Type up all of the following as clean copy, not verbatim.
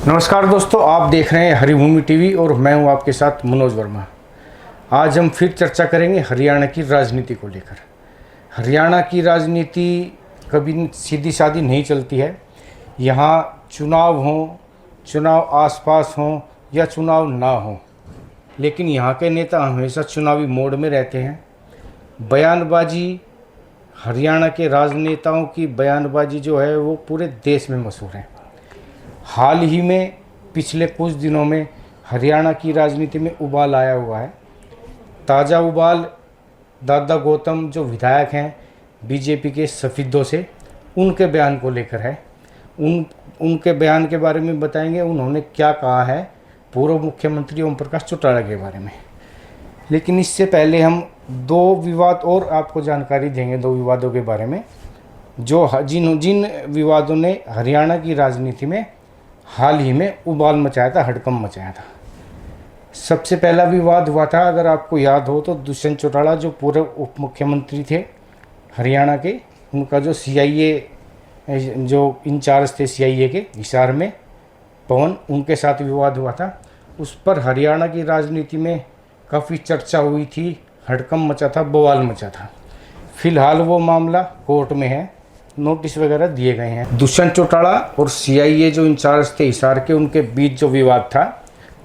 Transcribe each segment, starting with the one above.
नमस्कार दोस्तों, आप देख रहे हैं हरिभूमि टीवी और मैं हूं आपके साथ मनोज वर्मा। आज हम फिर चर्चा करेंगे हरियाणा की राजनीति को लेकर। हरियाणा की राजनीति कभी सीधी सादी नहीं चलती है। यहाँ चुनाव हों, चुनाव आसपास हों या चुनाव ना हो, लेकिन यहाँ के नेता हमेशा चुनावी मोड में रहते हैं। बयानबाजी, हरियाणा के राजनेताओं की बयानबाजी जो है वो पूरे देश में मशहूर है। हाल ही में पिछले कुछ दिनों में हरियाणा की राजनीति में उबाल आया हुआ है। ताज़ा उबाल दादा गौतम जो विधायक हैं बीजेपी के सफेदों से, उनके बयान को लेकर है। उनके बयान के बारे में बताएंगे उन्होंने क्या कहा है पूर्व मुख्यमंत्री ओम प्रकाश चौटाला के बारे में। लेकिन इससे पहले हम दो विवाद और आपको जानकारी देंगे, दो विवादों के बारे में जो जिन विवादों ने हरियाणा की राजनीति में हाल ही में उबाल मचाया था, हड़कंप मचाया था। सबसे पहला विवाद हुआ था, अगर आपको याद हो तो, दुष्यंत चौटाला जो पूर्व उप मुख्यमंत्री थे हरियाणा के, उनका जो सीआईए जो इंचार्ज थे सीआईए के हिसार में, पवन, उनके साथ विवाद हुआ था। उस पर हरियाणा की राजनीति में काफ़ी चर्चा हुई थी, हड़कंप मचा था, बवाल मचा था। फिलहाल वो मामला कोर्ट में है, नोटिस वगैरह दिए गए हैं। दुष्यंत चौटाला और सीआईए जो इंचार्ज थे हिसार के, उनके बीच जो विवाद था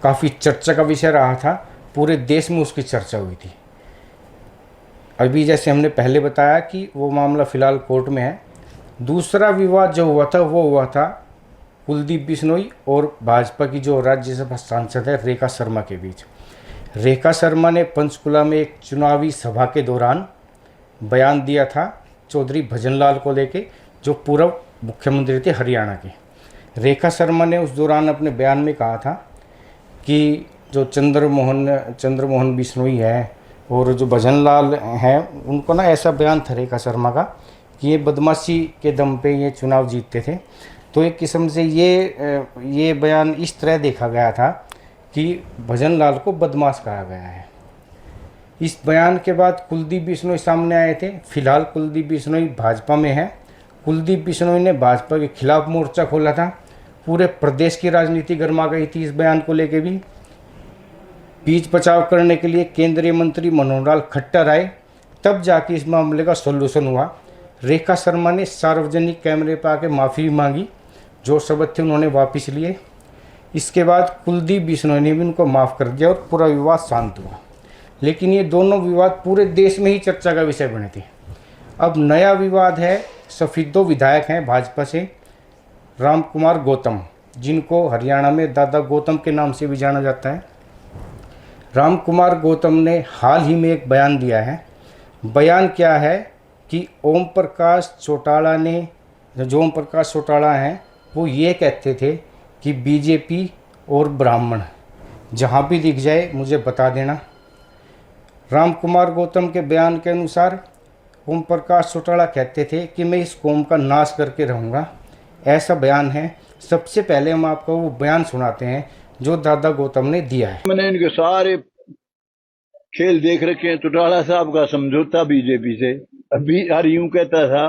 काफ़ी चर्चा का विषय रहा था। पूरे देश में उसकी चर्चा हुई थी। अभी जैसे हमने पहले बताया कि वो मामला फ़िलहाल कोर्ट में है। दूसरा विवाद जो हुआ था वो हुआ था कुलदीप बिश्नोई और भाजपा की जो राज्यसभा सांसद है रेखा शर्मा के बीच। रेखा शर्मा ने पंचकुला में एक चुनावी सभा के दौरान बयान दिया था चौधरी भजनलाल को लेके, जो पूर्व मुख्यमंत्री थे हरियाणा के। रेखा शर्मा ने उस दौरान अपने बयान में कहा था कि जो चंद्रमोहन बिश्नोई है और जो भजनलाल हैं, उनको ना ऐसा बयान था रेखा शर्मा का कि ये बदमाशी के दम पे ये चुनाव जीतते थे। तो एक किस्म से ये बयान इस तरह देखा गया था कि भजनलाल को बदमाश कहा गया है। इस बयान के बाद कुलदीप बिश्नोई सामने आए थे। फिलहाल कुलदीप बिश्नोई भाजपा में है। कुलदीप बिश्नोई ने भाजपा के खिलाफ मोर्चा खोला था। पूरे प्रदेश की राजनीति गर्मा गई थी इस बयान को लेकर भी। बीच बचाव करने के लिए केंद्रीय मंत्री मनोहर लाल खट्टर आए, तब जाके इस मामले का सोल्यूशन हुआ। रेखा शर्मा ने सार्वजनिक कैमरे पर आके माफ़ी मांगी, जो शब्द थे उन्होंने वापस लिए। इसके बाद कुलदीप बिश्नोई ने भी उनको माफ़ कर दिया और पूरा विवाद शांत हुआ। लेकिन ये दोनों विवाद पूरे देश में ही चर्चा का विषय बने थे। अब नया विवाद है, सफेदों विधायक हैं भाजपा से राम कुमार गौतम, जिनको हरियाणा में दादा गौतम के नाम से भी जाना जाता है। राम कुमार गौतम ने हाल ही में एक बयान दिया है। बयान क्या है कि ओम प्रकाश चौटाला हैं वो ये कहते थे कि बीजेपी और ब्राह्मण जहाँ भी दिख जाए मुझे बता देना। राम कुमार गौतम के बयान के अनुसार ओम प्रकाश चौटाला कहते थे कि मैं इस कौम का नाश करके रहूँगा, ऐसा बयान है। सबसे पहले हम आपको वो बयान सुनाते हैं जो दादा गौतम ने दिया है। मैंने इनके सारे खेल देख रखे हैं। चौटाला साहब का समझौता बीजेपी से, अभी हर यूं कहता था,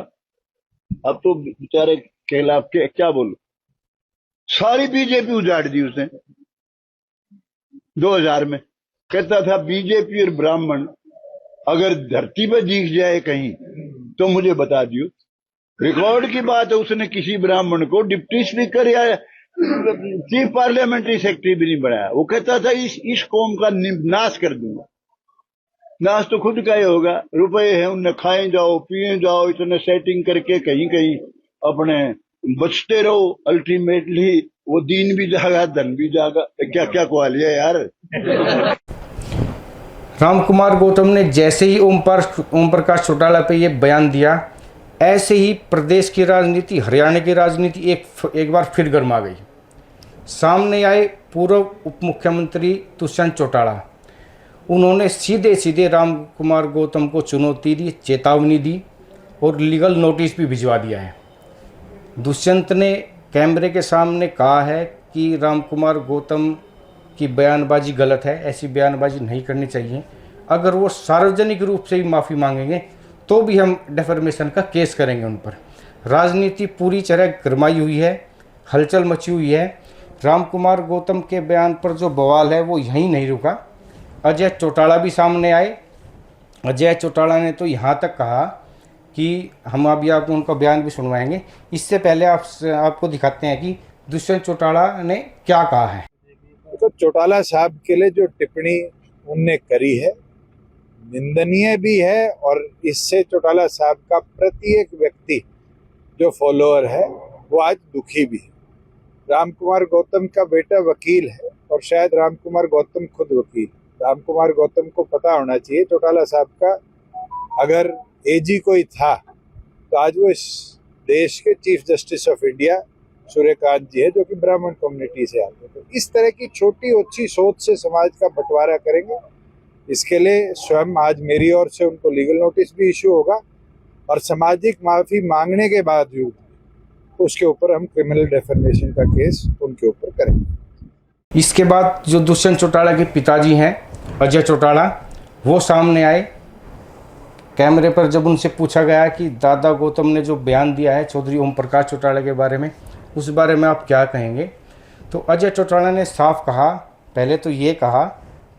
अब तो बेचारे खिलाफ के क्या बोलूं, सारी बीजेपी उजाड़ दी उसने 2000 में। कहता था बीजेपी और ब्राह्मण अगर धरती पर दिख जाए कहीं तो मुझे बता दियो। रिकॉर्ड की बात है, उसने किसी ब्राह्मण को डिप्टी स्पीकर या चीफ पार्लियामेंट्री सेक्रेटरी भी नहीं बनाया। वो कहता था इस कौम का नाश कर दूंगा। नाश तो खुद का ही होगा, रुपए हैं उनने, खाए जाओ पिए जाओ, इतने सेटिंग करके कहीं कहीं अपने बचते रहो। अल्टीमेटली वो दीन भी जागा धन भी जागा। क्या क्या कहा लिया यार। राम कुमार गौतम ने जैसे ही ओम प्रकाश चौटाला पे ये बयान दिया, ऐसे ही प्रदेश की राजनीति, हरियाणा की राजनीति एक बार फिर गर्मा गई। सामने आए पूर्व उप मुख्यमंत्री दुष्यंत चौटाला। उन्होंने सीधे सीधे राम कुमार गौतम को चुनौती दी, चेतावनी दी और लीगल नोटिस भी भिजवा दिया है। दुष्यंत ने कैमरे के सामने कहा है कि राम कुमार गौतम की बयानबाजी गलत है, ऐसी बयानबाजी नहीं करनी चाहिए। अगर वो सार्वजनिक रूप से ही माफ़ी मांगेंगे तो भी हम डेफर्मेशन का केस करेंगे उन पर। राजनीति पूरी तरह गरमाई हुई है, हलचल मची हुई है। रामकुमार गौतम के बयान पर जो बवाल है वो यहीं नहीं रुका। अजय चौटाला भी सामने आए। अजय चौटाला ने तो यहाँ तक कहा कि हम अभी आपको उनका बयान भी सुनवाएंगे। इससे पहले आपको दिखाते हैं कि दुष्यंत चौटाला ने क्या कहा है। तो चौटाला साहब के लिए जो टिप्पणी उनने करी है निंदनीय भी है, और इससे चौटाला साहब का प्रत्येक व्यक्ति जो फॉलोअर है वो आज दुखी भी है। रामकुमार गौतम का बेटा वकील है और शायद रामकुमार गौतम खुद वकील। रामकुमार गौतम को पता होना चाहिए चौटाला साहब का अगर एजी कोई था तो आज वो इस देश के chief justice of India Suryakant ji है, जो कि ब्राह्मण कम्युनिटी से आते हैं। तो इस तरह की छोटी ओछी सोच से समाज का बंटवारा करेंगे। इसके लिए स्वयं आज मेरी ओर से उनको लीगल नोटिस भी इशू होगा, और सामाजिक माफी मांगने के बावजूद उसके ऊपर हम क्रिमिनल डेफेमेशन का केस उनके ऊपर करेंगे। इसके बाद जो दुष्यंत चौटाला के पिताजी हैं अजय चौटाला, वो सामने आए। कैमरे पर जब उनसे पूछा गया कि दादा गौतम ने जो बयान दिया है चौधरी ओम प्रकाश चौटाला के बारे में, उस बारे में आप क्या कहेंगे, तो अजय चौटाला ने साफ कहा, पहले तो ये कहा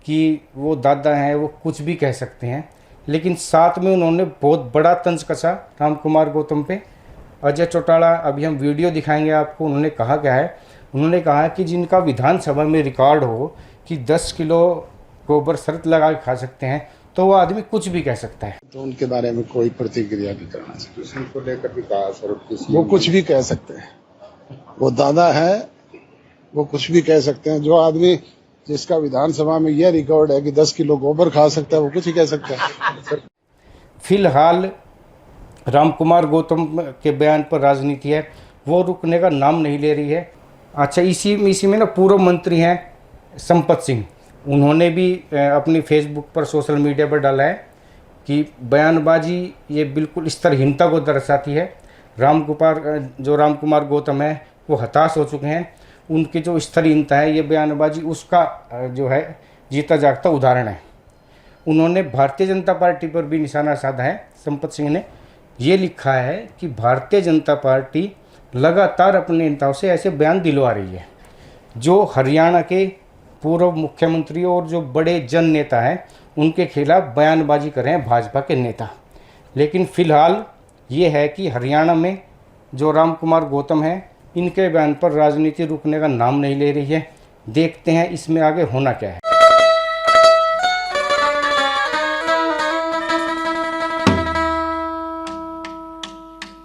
कि वो दादा हैं, वो कुछ भी कह सकते हैं, लेकिन साथ में उन्होंने बहुत बड़ा तंज कसा रामकुमार गौतम पे। अजय चौटाला, अभी हम वीडियो दिखाएंगे आपको, उन्होंने कहा क्या है। उन्होंने कहा कि जिनका विधानसभा में रिकॉर्ड हो कि 10 किलो गोबर शर्त लगा के खा सकते हैं, तो वो आदमी कुछ भी कह सकता है। तो उनके बारे में कोई प्रतिक्रिया नहीं करना चाहिए। उनको लेकर भी कहा सर, वो कुछ भी कह सकते हैं, वो दादा है, वो कुछ भी कह सकते हैं। जो आदमी जिसका विधानसभा में यह रिकॉर्ड है कि 10 किलो गोबर खा सकता है, वो कुछ ही कह सकता है। फिलहाल रामकुमार गौतम के बयान पर राजनीति है वो रुकने का नाम नहीं ले रही है। अच्छा, इसी में ना पूर्व मंत्री हैं संपत सिंह, उन्होंने भी अपनी फेसबुक पर, सोशल मीडिया पर डाला है कि बयानबाजी ये बिल्कुल स्तरहीनता को दर्शाती है। रामकुमार गौतम है वो हताश हो चुके हैं। उनकी जो स्तरहीनता है, ये बयानबाजी उसका जो है जीता जागता उदाहरण है। उन्होंने भारतीय जनता पार्टी पर भी निशाना साधा है। संपत सिंह ने ये लिखा है कि भारतीय जनता पार्टी लगातार अपने नेताओं से ऐसे बयान दिलवा रही है। जो हरियाणा के पूर्व मुख्यमंत्री और जो बड़े जन नेता हैं, उनके खिलाफ बयानबाजी कर रहे हैं भाजपा के नेता। लेकिन फिलहाल ये है कि हरियाणा में जो रामकुमार गौतम हैं, इनके बयान पर राजनीति रुकने का नाम नहीं ले रही है। देखते हैं इसमें आगे होना क्या है।